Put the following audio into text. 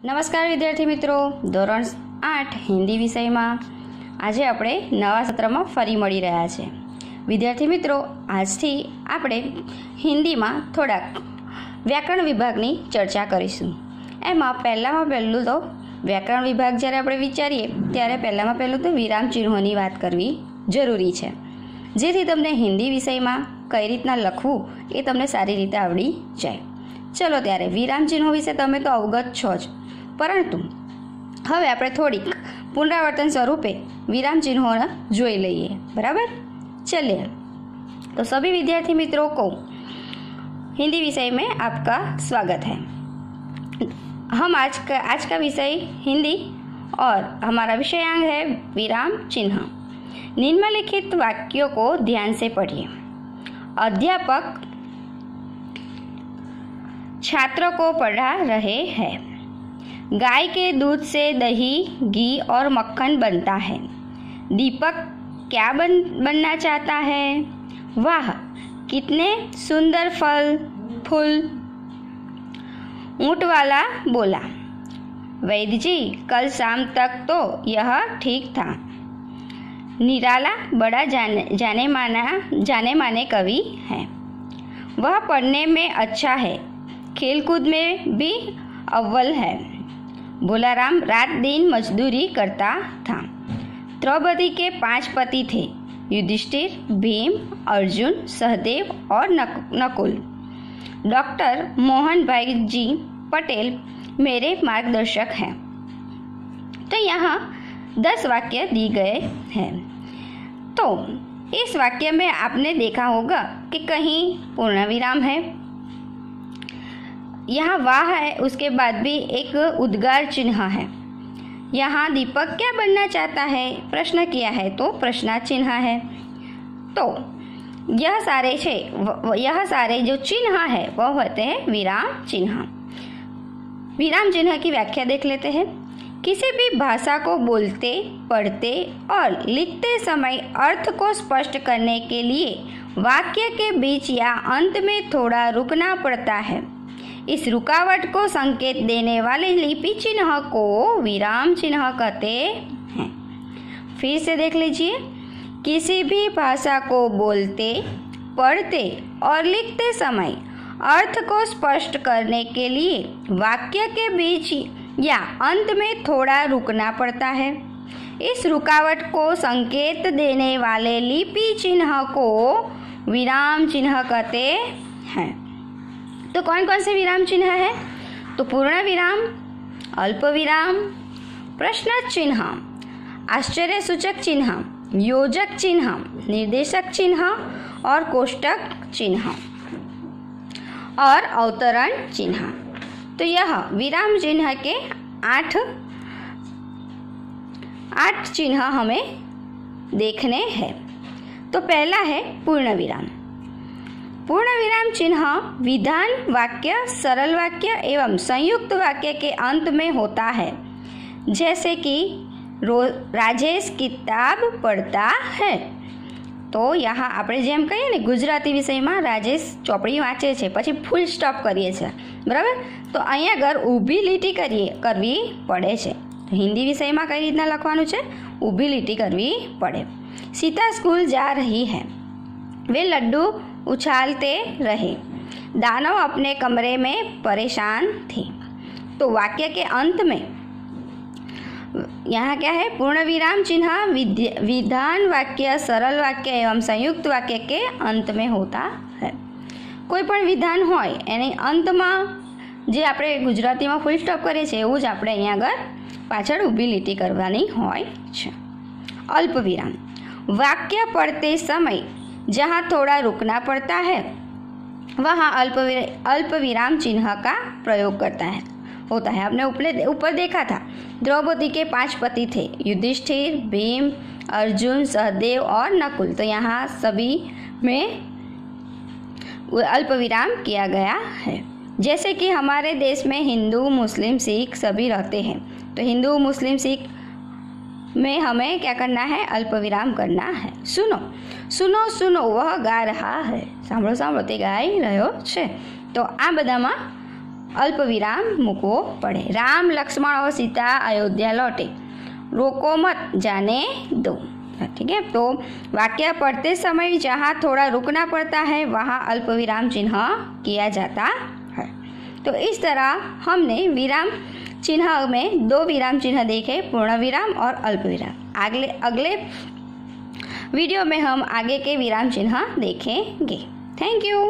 नमस्कार विद्यार्थी मित्रों, ધોરણ 8 હિન્દી વિષયમાં આજે આપણે નવા સત્રમાં ફરી મળી રહ્યા છે। વિદ્યાર્થી મિત્રો, આજથી આપણે હિન્દીમાં થોડાક વ્યાકરણ વિભાગની ચર્ચા કરીશું। એમાં પહેલું તો વ્યાકરણ વિભાગ જ્યારે આપણે વિચારીએ ત્યારે પહેલું તો વિરામ ચિહ્નોની વાત કરવી જરૂરી છે, જેથી તમને હિન્દી વિષયમાં કઈ રીતના લખવું એ તમને સારી રીતે આવડી જાય। ચલો ત્યારે વિરામ ચિહ્નો વિશે તમે તો અવગત છો જ, परंतु હવે આપણે થોડીક પુનરાवर्तन स्वरूपे विराम चिन्हों જોઈ લઈએ। बराबर, चलिए। तो सभी विद्यार्थी मित्रों को हिंदी विषय में आपका स्वागत है। हम आज का विषय हिंदी और हमारा विषयांग है विराम चिन्ह। निम्नलिखित वाक्यों को ध्यान से पढ़िए। अध्यापक छात्रों को पढ़ा रहे हैं। गाय के दूध से दही, घी और मक्खन बनता है। दीपक क्या बनना चाहता है? वाह, कितने सुंदर फल फूल। ऊंट वाला बोला, वैद्य जी, कल शाम तक तो यह ठीक था। निराला बड़ा जाने माने कवि है। वह पढ़ने में अच्छा है, खेलकूद में भी अव्वल है। भोलाराम रात दिन मजदूरी करता था। द्रौपदी के 5 पति थे, युधिष्ठिर, भीम, अर्जुन, सहदेव और नकुल। डॉक्टर मोहन भाई जी पटेल मेरे मार्गदर्शक हैं। तो यहाँ 10 वाक्य दिए गए हैं। तो इस वाक्य में आपने देखा होगा कि कहीं पूर्ण विराम है, यहाँ वाह है, उसके बाद भी एक उद्गार चिन्ह है। यहाँ दीपक क्या बनना चाहता है, प्रश्न किया है तो प्रश्नार्थ चिन्ह है। तो यह सारे जो चिन्ह है वह होते हैं विराम चिन्ह। विराम चिन्ह की व्याख्या देख लेते हैं। किसी भी भाषा को बोलते, पढ़ते और लिखते समय अर्थ को स्पष्ट करने के लिए वाक्य के बीच या अंत में थोड़ा रुकना पड़ता है। इस रुकावट को संकेत देने वाले लिपि चिन्ह को विराम चिन्ह कहते हैं। फिर से देख लीजिए। किसी भी भाषा को बोलते, पढ़ते और लिखते समय अर्थ को स्पष्ट करने के लिए वाक्य के बीच या अंत में थोड़ा रुकना पड़ता है। इस रुकावट को संकेत देने वाले लिपि चिन्ह को विराम चिन्ह कहते हैं। तो कौन कौन से विराम चिन्ह है? तो पूर्ण विराम, अल्प विराम, प्रश्न चिन्ह, आश्चर्य सूचक चिन्ह, योजक चिन्ह, निर्देशक चिन्ह और कोष्टक चिन्ह और अवतरण चिन्ह। तो यह विराम चिन्ह के 8 चिन्ह हमें देखने हैं। तो पहला है पूर्ण विराम। पूर्ण विराम चिन्ह विधान वाक्य, सरल वाक्य एवं संयुक्त वाक्य के अंत में होता है। जैसे कि राजेश किताब पढ़ता है। तो यहाँ આપણે જેમ કહીએ ને ગુજરાતી વિષયમાં રાજેશ ચોપડી વાંચે છે, પછી ફૂલ સ્ટોપ કરીએ છીએ, બરાબર? તો અહીંયા આગળ ઊભી લીટી કરવી પડે છે। હિન્દી વિષયમાં કઈ રીતના લખવાનું છે? ઊભી લીટી કરવી પડે। सीता स्कूल जा रही है। वे लड्डू उछालते रहे। दानव अपने कमरे में परेशान थे। तो वाक्य के अंत में यहाँ क्या है? पूर्ण विराम चिन्ह विधान वाक्य, सरल वाक्य एवं संयुक्त वाक्य के अंत में होता है। कोई पण विधान होय एने अंत में जे आपणे गुजराती में फूल स्टॉप करीए छीए एवुं ज आपणे अहींया आगळ पाछळ ऊभी लीटी करवानी होय छे। अल्प विराम, वाक्य पढ़ते समय जहाँ थोड़ा रुकना पड़ता है वहाँ अल्प विराम चिन्ह का प्रयोग होता है। आपने ऊपर देखा था, द्रौपदी के 5 पति थे, युधिष्ठिर, भीम, अर्जुन, सहदेव और नकुल। तो यहाँ सभी में अल्प विराम किया गया है। जैसे कि हमारे देश में हिंदू, मुस्लिम, सिख सभी रहते हैं। तो हिंदू, मुस्लिम, सिख में हमें क्या करना है? अल्प विराम करना है। सुनो सुनो सुनो, वह गा रहा है। सांभळो सांभळो, ते गाई रह्यो छे। तो आ बधामां अल्प विराम મૂકવો પડે। राम लक्ष्मण और सीता अयोध्या लौटे, रोको मत जाने दो। ठीक है, तो वाक्य पढ़ते समय जहाँ थोड़ा रुकना पड़ता है वहाँ अल्प विराम चिन्ह किया जाता है। तो इस तरह हमने विराम चिन्ह में 2 विराम चिन्ह देखे, पूर्ण विराम और अल्प विराम। अगले वीडियो में हम आगे के विराम चिन्ह देखेंगे। Thank you.